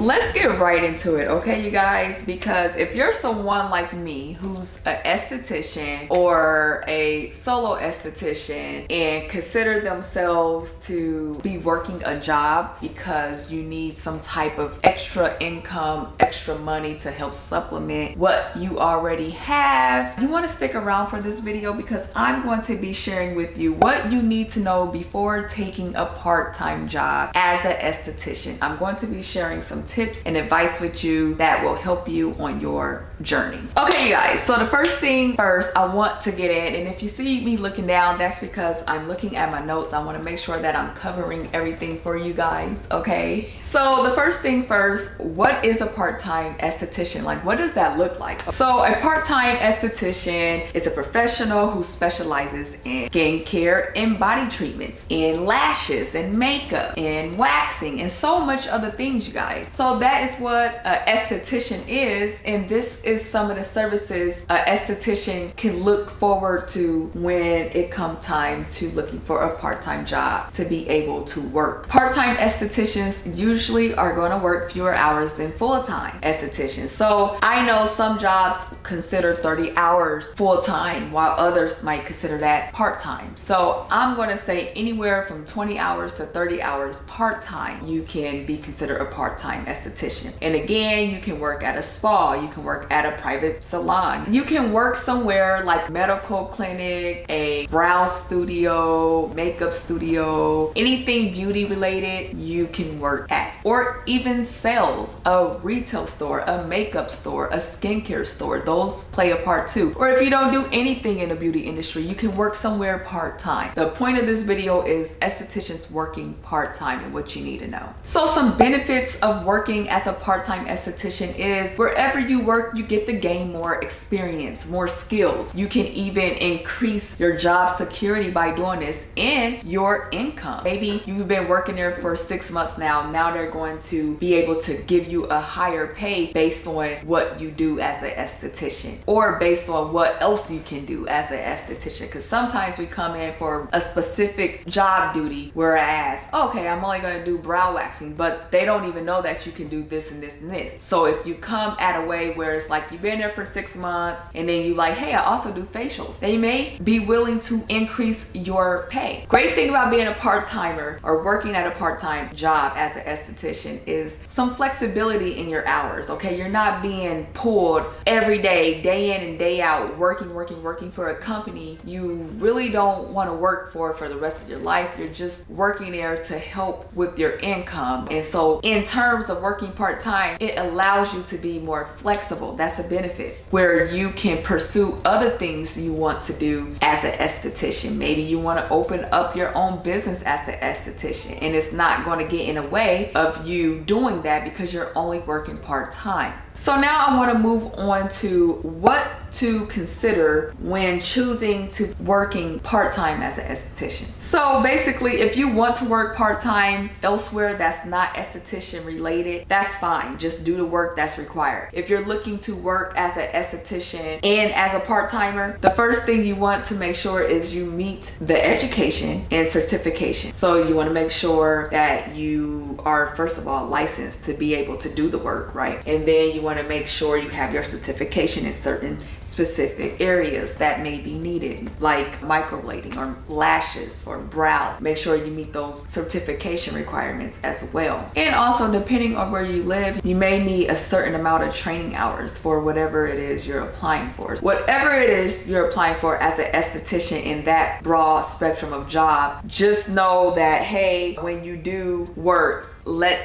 Let's get right into it, okay, you guys? Because if you're someone like me who's an esthetician or a solo esthetician and consider themselves to be working a job because you need some type of extra income, extra money to help supplement what you already have, you want to stick around for this video because I'm going to be sharing with you what you need to know before taking a part-time job as an esthetician. I'm going to be sharing some tips and advice with you that will help you on your journey. Okay, you guys, so the first thing first I want to get in, and if you see me looking down, that's because I'm looking at my notes. I want to make sure that I'm covering everything for you guys, okay? So the first thing first, what is a part-time esthetician? Like, what does that look like? So a part-time esthetician is a professional who specializes in skincare and body treatments, in lashes and makeup and waxing and so much other things, you guys. So that is what an esthetician is, and this is some of the services an esthetician can look forward to when it comes time to looking for a part-time job to be able to work. Part-time estheticians usually are going to work fewer hours than full-time estheticians. So I know some jobs consider 30 hours full-time while others might consider that part-time. So I'm going to say anywhere from 20 hours to 30 hours part-time you can be considered a part-time esthetician. And again, you can work at a spa, you can work at a private salon, you can work somewhere like medical clinic, a brow studio, makeup studio, anything beauty related you can work at, or even sales, a retail store, a makeup store, a skincare store. Those play a part too. Or if you don't do anything in the beauty industry, you can work somewhere part-time. The point of this video is estheticians working part-time and what you need to know. So some benefits of working as a part-time esthetician is wherever you work, you get to gain more experience, more skills. You can even increase your job security by doing this and your income. Maybe you've been working there for 6 months now. Now they're going to be able to give you a higher pay based on what you do as an esthetician, or based on what else you can do as an esthetician. Because sometimes we come in for a specific job duty, whereas, okay, I'm only going to do brow waxing, but they don't even know that you can do this and this and this. So if you come at a way where it's like you've been there for 6 months and then you like, hey, I also do facials, they may be willing to increase your pay. Great thing about being a part-timer or working at a part-time job as an esthetician is some flexibility in your hours, okay? You're not being pulled every day in and day out, working for a company you really don't want to work for the rest of your life. You're just working there to help with your income. And so in terms of working part-time, it allows you to be more flexible. That's a benefit, where you can pursue other things you want to do as an esthetician. Maybe you want to open up your own business as an esthetician, and it's not going to get in the way of you doing that because you're only working part-time. So now I want to move on to what to consider when choosing to working part-time as an esthetician. So basically, if you want to work part-time elsewhere that's not esthetician related, that's fine. Just do the work that's required. If you're looking to work as an esthetician and as a part-timer, the first thing you want to make sure is you meet the education and certification. So you want to make sure that you are, first of all, licensed to be able to do the work, right? And then you want to make sure you have your certification in certain specific areas that may be needed, like microblading or lashes or brows. Make sure you meet those certification requirements as well. And also, depending on where you live, you may need a certain amount of training hours for whatever it is you're applying for. Whatever it is you're applying for as an esthetician in that broad spectrum of job, just know that, hey, when you do work,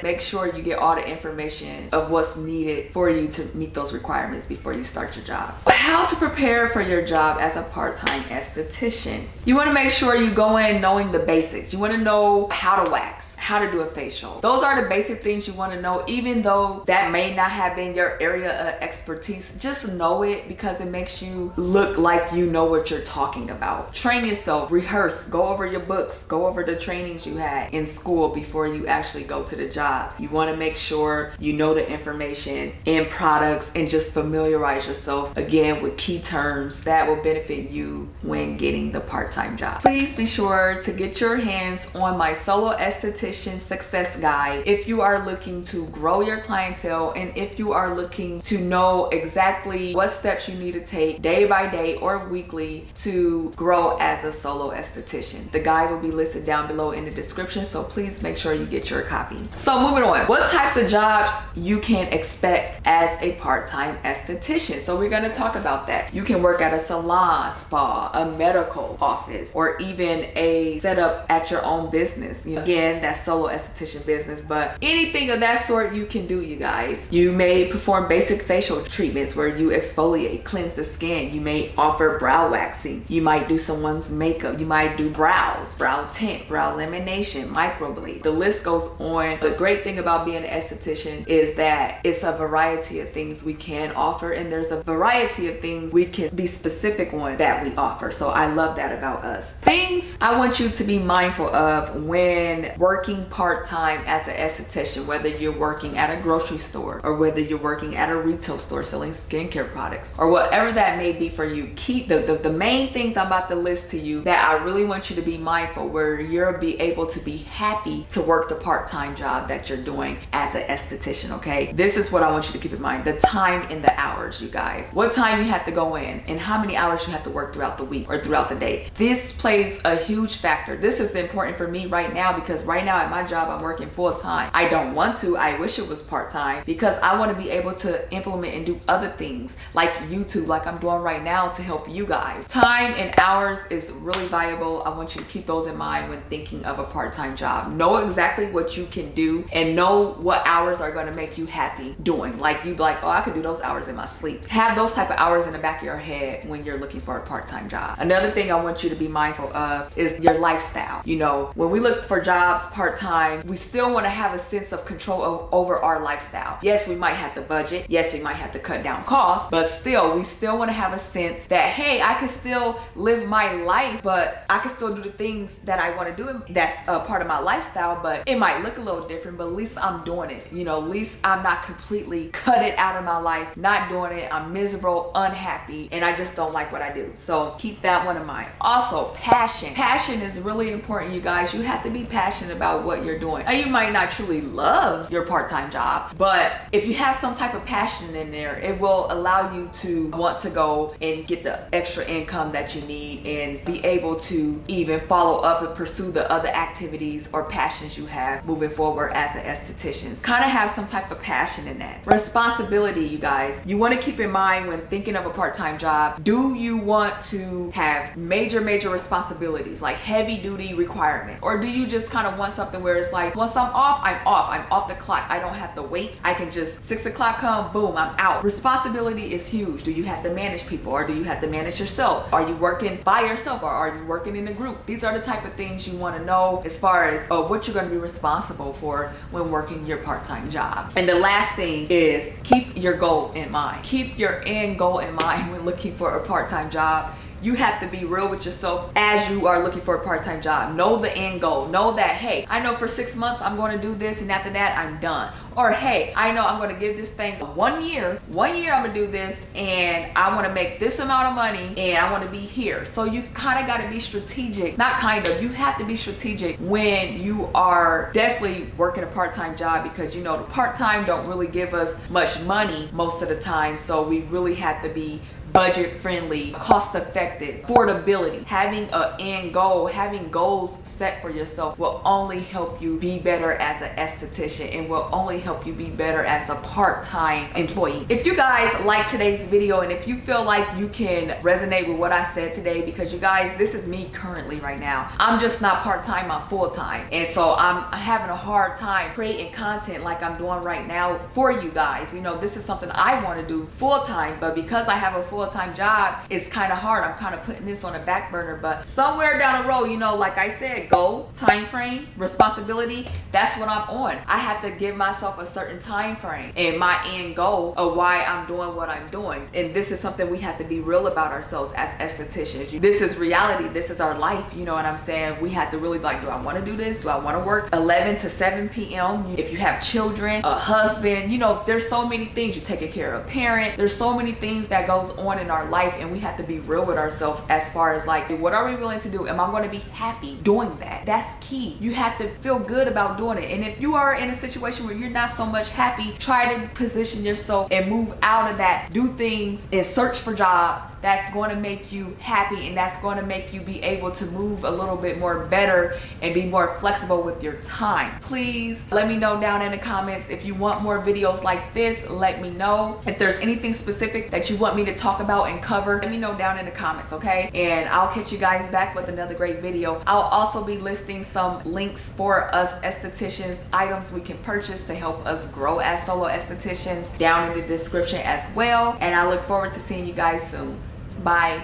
make sure you get all the information of what's needed for you to meet those requirements before you start your job. How to prepare for your job as a part-time esthetician. You want to make sure you go in knowing the basics. You want to know how to wax, how to do a facial. Those are the basic things you want to know, even though that may not have been your area of expertise. Just know it because it makes you look like you know what you're talking about. Train yourself, rehearse, go over your books, go over the trainings you had in school before you actually go to the job. You want to make sure you know the information and products and just familiarize yourself again with key terms that will benefit you when getting the part-time job. Please be sure to get your hands on my Solo Esthetician Esthetician Success Guide if you are looking to grow your clientele and if you are looking to know exactly what steps you need to take day by day or weekly to grow as a solo esthetician. The guide will be listed down below in the description, so please make sure you get your copy. So moving on, what types of jobs you can expect as a part-time esthetician? So we're going to talk about that. You can work at a salon, spa, a medical office, or even a setup at your own business. Again, that's solo esthetician business, but anything of that sort you can do, you guys. You may perform basic facial treatments where you exfoliate, cleanse the skin. You may offer brow waxing. You might do someone's makeup. You might do brows, brow tint, brow lamination, microblade. The list goes on. The great thing about being an esthetician is that it's a variety of things we can offer, and there's a variety of things we can be specific on that we offer. So I love that about us. Things I want you to be mindful of when working part-time as an esthetician, whether you're working at a grocery store or whether you're working at a retail store selling skincare products or whatever that may be for you. Keep the main things I'm about to list to you that I really want you to be mindful, where you'll be able to be happy to work the part-time job that you're doing as an esthetician. Okay, this is what I want you to keep in mind: the time and the hours, you guys. What time you have to go in and how many hours you have to work throughout the week or throughout the day. This plays a huge factor. This is important for me right now because right now at my job I'm working full-time. I don't want to. I wish it was part-time because I want to be able to implement and do other things like YouTube, like I'm doing right now, to help you guys. Time and hours is really valuable. I want you to keep those in mind when thinking of a part-time job. Know exactly what you can do and know what hours are going to make you happy doing. Like you be like, oh, I could do those hours in my sleep. Have those type of hours in the back of your head when you're looking for a part-time job. Another thing I want you to be mindful of is your lifestyle. You know, when we look for jobs part-time, we still want to have a sense of control over our lifestyle. Yes, we might have to budget. Yes, we might have to cut down costs, but still, we still want to have a sense that, hey, I can still live my life, but I can still do the things that I want to do. That's a part of my lifestyle, but it might look a little different, but at least I'm doing it. You know, at least I'm not completely cut it out of my life, not doing it. I'm miserable, unhappy, and I just don't like what I do. So keep that one in mind. Also, passion. Passion is really important, you guys. You have to be passionate about what you're doing. Now, you might not truly love your part-time job, but if you have some type of passion in there, it will allow you to want to go and get the extra income that you need and be able to even follow up and pursue the other activities or passions you have moving forward as an esthetician. Kind of have some type of passion in that. Responsibility, you guys. You want to keep in mind when thinking of a part-time job, do you want to have major responsibilities, like heavy duty requirements? Or do you just kind of want something where it's like, once I'm off, I'm off the clock. I don't have to wait. I can just 6 o'clock come, boom, I'm out. Responsibility is huge. Do you have to manage people or do you have to manage yourself? Are you working by yourself or are you working in a group? These are the type of things you want to know as far as what you're going to be responsible for when working your part-time job. And the last thing is keep your goal in mind. Keep your end goal in mind when looking for a part-time job. You have to be real with yourself as you are looking for a part-time job. Know the end goal. Know that, hey, I know for 6 months I'm going to do this and after that I'm done. Or hey, I know I'm going to give this thing 1 year. 1 year I'm going to do this and I want to make this amount of money and I want to be here. So you kind of got to be strategic. Not kind of. You have to be strategic when you are definitely working a part-time job, because you know the part-time don't really give us much money most of the time. So we really have to be budget friendly, cost effective, affordability. Having an end goal, having goals set for yourself will only help you be better as an esthetician and will only help you be better as a part-time employee. If you guys like today's video and if you feel like you can resonate with what I said today, because you guys, this is me currently right now. I'm just not part-time, I'm full-time. And so I'm having a hard time creating content like I'm doing right now for you guys. You know, this is something I want to do full-time, but because I have a full-time job, it's kind of hard. I'm kind of putting this on a back burner, but somewhere down the road, you know, like I said, goal, time frame, responsibility, that's what I'm on. I have to give myself a certain time frame and my end goal of why I'm doing what I'm doing. And this is something we have to be real about ourselves as estheticians. This is reality. This is our life. You know what I'm saying? We have to really like, do I want to do this? Do I want to work 11 to 7 p.m.? If you have children, a husband, you know, there's so many things. You're taking care of a parent. There's so many things that goes on on in our life, and we have to be real with ourselves as far as like, what are we willing to do? Am I going to be happy doing that? That's key. You have to feel good about doing it. And if you are in a situation where you're not so much happy, try to position yourself and move out of that. Do things and search for jobs that's going to make you happy, and that's going to make you be able to move a little bit more better and be more flexible with your time. Please let me know down in the comments if you want more videos like this. Let me know if there's anything specific that you want me to talk about and cover. Let me know down in the comments, okay? And I'll catch you guys back with another great video. I'll also be listing some links for us estheticians, items we can purchase to help us grow as solo estheticians down in the description as well. And I look forward to seeing you guys soon. Bye.